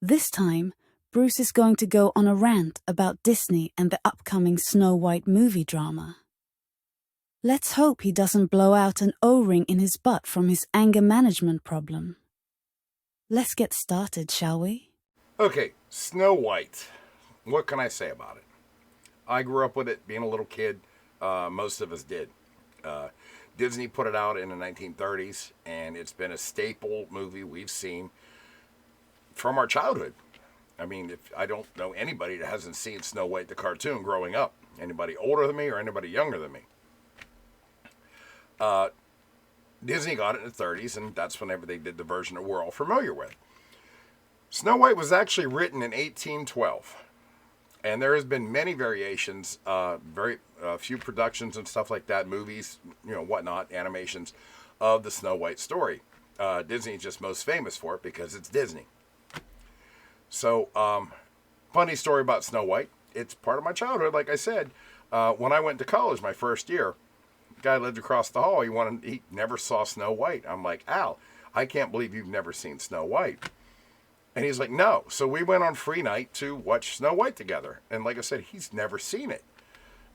This time, Bruce is going to go on a rant about Disney and the upcoming Snow White movie drama. Let's hope he doesn't blow out an O-ring in his butt from his anger management problem. Let's get started, shall we? Okay, Snow White. What can I say about it? I grew up with it being a little kid. Most of us did. Disney put it out in the 1930s, and it's been a staple movie we've seen from our childhood. I mean, if I don't know anybody that hasn't seen Snow White the cartoon growing up. Anybody older than me or anybody younger than me. Disney got it in the 30s, and that's whenever they did the version that we're all familiar with. Snow White was actually written in 1812, and there has been many variations, very few productions and stuff like that, movies, whatnot, animations of the Snow White story. Disney is just most famous for it because it's Disney. So, funny story about Snow White. It's part of my childhood, like I said. When I went to college my first year, the guy lived across the hall. He never saw Snow White. I'm like, Al, I can't believe you've never seen Snow White. And he's like, no. So we went on free night to watch Snow White together. And like I said, he's never seen it.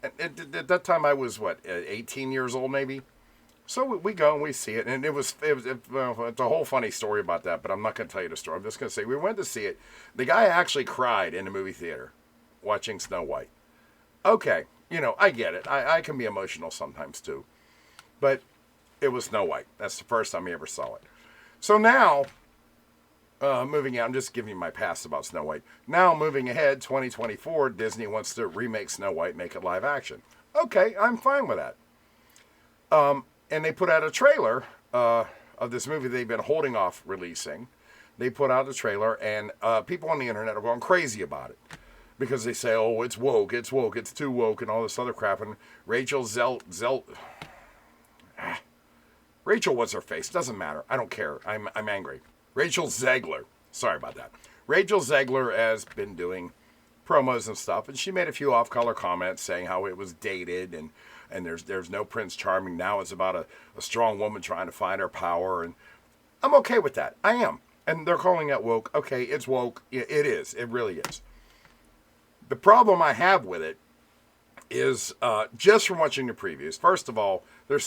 And at that time, I was, 18 years old maybe? So we go and we see it. And it's a whole funny story about that, but I'm not going to tell you the story. I'm just going to say we went to see it. The guy actually cried in the movie theater watching Snow White. Okay, I get it. I can be emotional sometimes too. But it was Snow White. That's the first time he ever saw it. So now... moving on, I'm just giving you my past about Snow White. Now, moving ahead, 2024, Disney wants to remake Snow White, make it live action. Okay, I'm fine with that. And they put out a trailer of this movie they've been holding off releasing. They put out a trailer, and people on the internet are going crazy about it. Because they say, oh, it's woke, it's too woke, and all this other crap. And Rachel Rachel, what's her face? Doesn't matter. I don't care. I'm angry. Rachel Zegler. Sorry about that. Rachel Zegler has been doing promos and stuff, and she made a few off-color comments saying how it was dated and there's no Prince Charming. Now it's about a strong woman trying to find her power, and I'm okay with that. I am. And they're calling it woke. Okay, it's woke. It is. It really is. The problem I have with it is just from watching the previews. First of all, the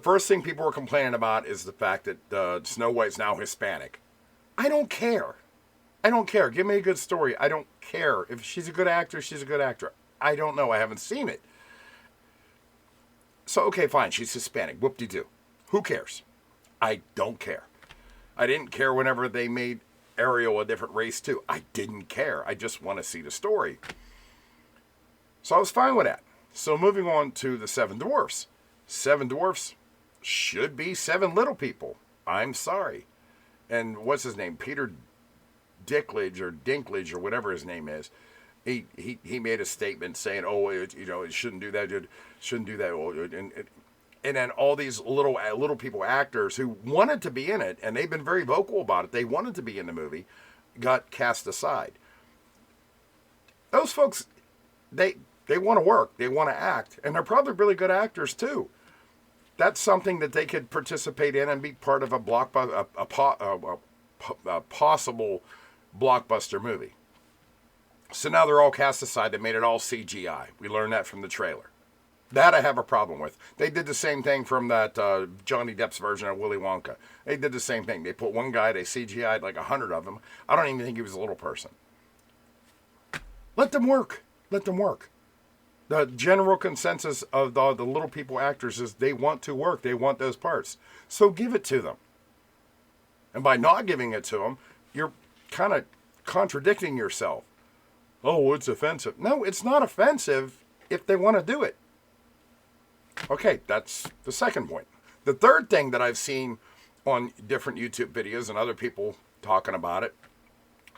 first thing people were complaining about is the fact that Snow White's now Hispanic. I don't care. I don't care. Give me a good story. I don't care. If she's a good actor, she's a good actor. I don't know. I haven't seen it. So, okay, fine. She's Hispanic. Whoop-de-doo. Who cares? I don't care. I didn't care whenever they made Ariel a different race, too. I didn't care. I just want to see the story. So I was fine with that. So moving on to the Seven Dwarfs. Seven Dwarfs should be seven little people. I'm sorry. And what's his name? Peter Dinklage or whatever his name is. He made a statement saying, "Oh, it shouldn't do that. It shouldn't do that." And then all these little people actors who wanted to be in it, and they've been very vocal about it. They wanted to be in the movie, got cast aside. Those folks, they want to work. They want to act, and they're probably really good actors too. That's something that they could participate in and be part of a possible blockbuster movie. So now they're all cast aside. They made it all CGI. We learned that from the trailer. That I have a problem with. They did the same thing from that Johnny Depp's version of Willy Wonka. They did the same thing. They put one guy, they CGI'd like 100 of them. I don't even think he was a little person. Let them work. Let them work. The general consensus of the little people actors is they want to work. They want those parts. So give it to them. And by not giving it to them, you're kind of contradicting yourself. Oh, it's offensive. No, it's not offensive if they want to do it. Okay, that's the second point. The third thing that I've seen on different YouTube videos and other people talking about it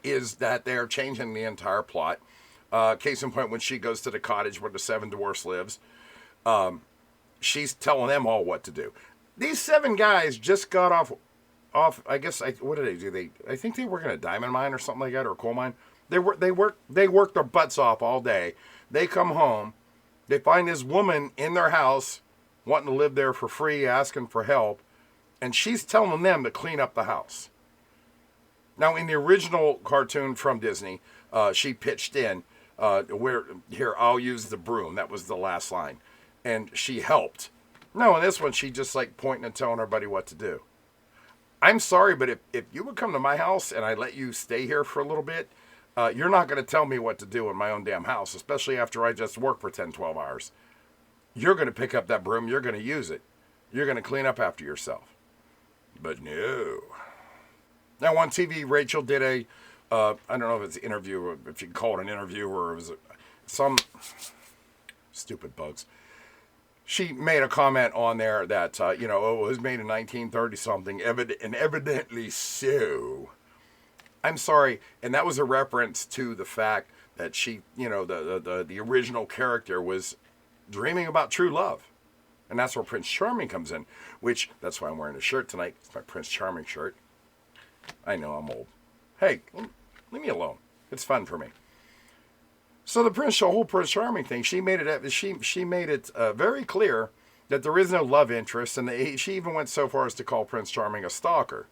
is that they're changing the entire plot. Case in point, when she goes to the cottage where the Seven Dwarfs lives, she's telling them all what to do. These seven guys just got off. I guess what did they do? I think they work in a diamond mine or something like that, or a coal mine. They work their butts off all day. They come home. They find this woman in their house wanting to live there for free, asking for help, and she's telling them to clean up the house. Now, in the original cartoon from Disney, she pitched in, here, I'll use the broom. That was the last line. And she helped. No, in this one, she just like pointing and telling everybody what to do. I'm sorry, but if you would come to my house and I let you stay here for a little bit, you're not going to tell me what to do in my own damn house, especially after I just work for 10, 12 hours. You're going to pick up that broom. You're going to use it. You're going to clean up after yourself. But no. Now, on TV, Rachel did I don't know if it's an interview, or if you can call it an interview, or it was some stupid bugs. She made a comment on there that, it was made in 1930-something, and evidently so. I'm sorry, and that was a reference to the fact that she, the original character was dreaming about true love. And that's where Prince Charming comes in, which, that's why I'm wearing a shirt tonight. It's my Prince Charming shirt. I know, I'm old. Hey, leave me alone. It's fun for me. So the whole Prince Charming thing, she made it very clear that there is no love interest, and she even went so far as to call Prince Charming a stalker.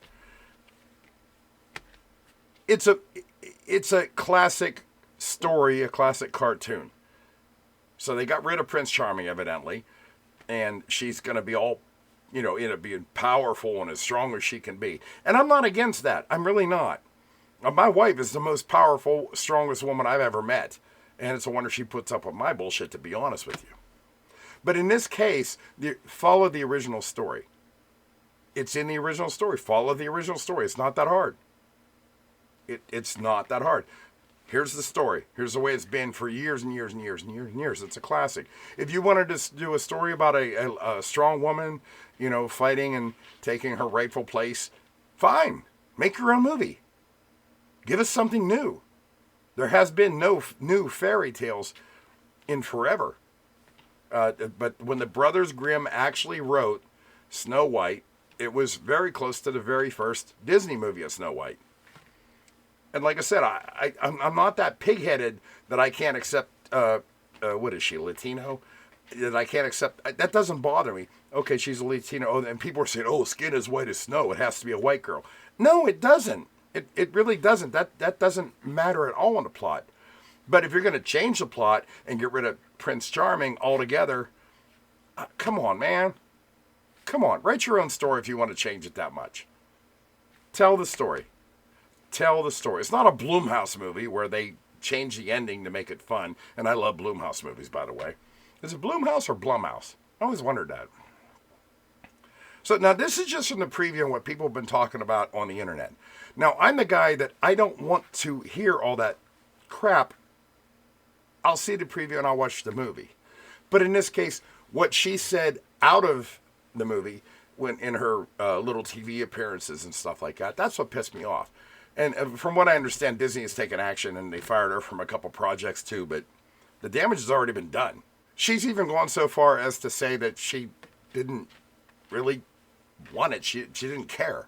It's a classic story, a classic cartoon. So they got rid of Prince Charming, evidently, and she's going to be all, being powerful and as strong as she can be. And I'm not against that. I'm really not. My wife is the most powerful, strongest woman I've ever met. And it's a wonder she puts up with my bullshit, to be honest with you. But in this case, follow the original story. It's in the original story. Follow the original story. It's not that hard. It's not that hard. Here's the story. Here's the way it's been for years and years and years and years and years. It's a classic. If you wanted to do a story about a strong woman, fighting and taking her rightful place, fine. Make your own movie. Give us something new. There has been no new fairy tales in forever. But when the Brothers Grimm actually wrote Snow White, it was very close to the very first Disney movie of Snow White. And like I said, I'm not that pig-headed that I can't accept, what is she, Latino? That I can't accept. That doesn't bother me. Okay, she's a Latino. Oh, and people are saying, skin is white as snow. It has to be a white girl. No, it doesn't. It really doesn't. That doesn't matter at all in the plot. But if you're going to change the plot and get rid of Prince Charming altogether, come on, man. Come on. Write your own story if you want to change it that much. Tell the story. Tell the story. It's not a Blumhouse movie where they change the ending to make it fun. And I love Blumhouse movies, by the way. Is it Blumhouse or Blumhouse? I always wondered that. So now this is just from the preview and what people have been talking about on the internet. Now, I'm the guy that I don't want to hear all that crap. I'll see the preview and I'll watch the movie. But in this case, what she said out of the movie, when in her little TV appearances and stuff like that, that's what pissed me off. And from what I understand, Disney has taken action and they fired her from a couple projects too, but the damage has already been done. She's even gone so far as to say that she didn't really want it. She didn't care.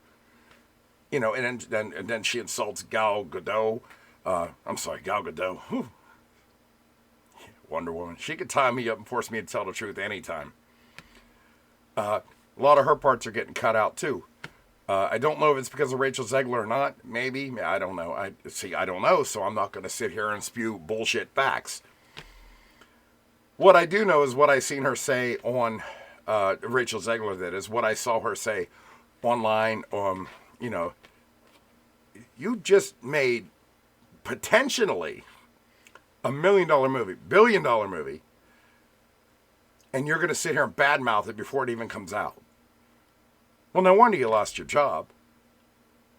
And then she insults Gal Gadot. Gal Gadot. Whew. Wonder Woman. She could tie me up and force me to tell the truth anytime. A lot of her parts are getting cut out too. I don't know if it's because of Rachel Zegler or not. Maybe. I don't know. I don't know, so I'm not going to sit here and spew bullshit facts. What I do know is what I seen her say on Rachel Zegler, that is, what I saw her say online. You just made potentially $1 million movie, $1 billion movie, and you're going to sit here and badmouth it before it even comes out. Well, no wonder you lost your job.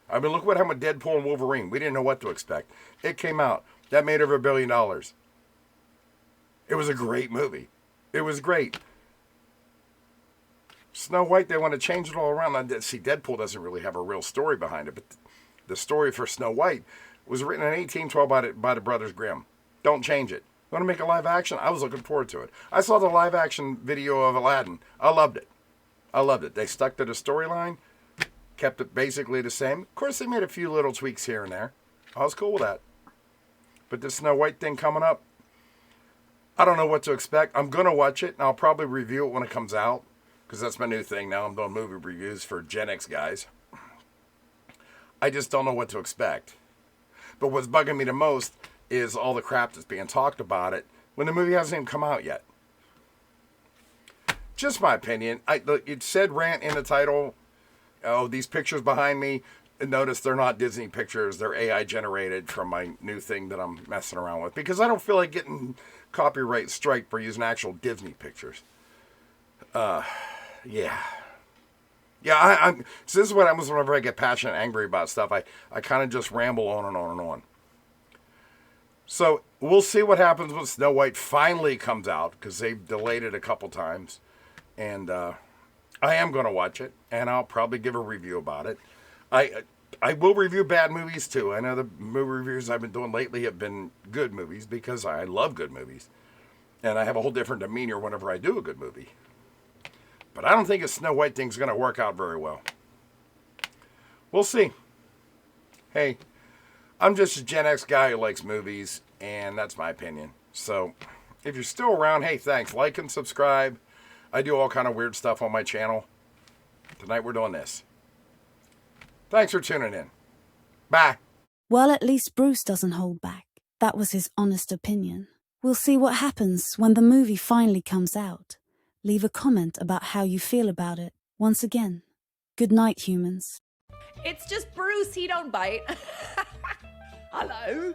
I mean, look what happened with Deadpool and Wolverine. We didn't know what to expect. It came out. That made over $1 billion. It was a great movie. It was great. Snow White, they want to change it all around. See, Deadpool doesn't really have a real story behind it, but the story for Snow White was written in 1812 by the Brothers Grimm. Don't change it. You want to make a live action? I was looking forward to it. I saw the live action video of Aladdin. I loved it. They stuck to the storyline, kept it basically the same. Of course, they made a few little tweaks here and there. I was cool with that. But this Snow White thing coming up, I don't know what to expect. I'm going to watch it, and I'll probably review it when it comes out, because that's my new thing now. I'm doing movie reviews for Gen X guys. I just don't know what to expect. But what's bugging me the most is all the crap that's being talked about it when the movie hasn't even come out yet. Just my opinion. It said rant in the title. Oh, these pictures behind me, notice they're not Disney pictures. They're AI generated from my new thing that I'm messing around with. Because I don't feel like getting copyright strike for using actual Disney pictures. Yeah. I'm so this is what happens whenever I get passionate and angry about stuff. I kind of just ramble on and on and on. So we'll see what happens when Snow White finally comes out, because they've delayed it a couple times. And I am going to watch it, and I'll probably give a review about it. I will review bad movies too. I know the movie reviews I've been doing lately have been good movies, because I love good movies. And I have a whole different demeanor whenever I do a good movie. But I don't think a Snow White thing's going to work out very well. We'll see. Hey, I'm just a Gen X guy who likes movies, and that's my opinion. So if you're still around, hey, thanks. Like and subscribe. I do all kind of weird stuff on my channel. Tonight we're doing this. Thanks for tuning in. Bye. Well, at least Bruce doesn't hold back. That was his honest opinion. We'll see what happens when the movie finally comes out. Leave a comment about how you feel about it. Once again, good night, humans. It's just Bruce, he don't bite. Hello.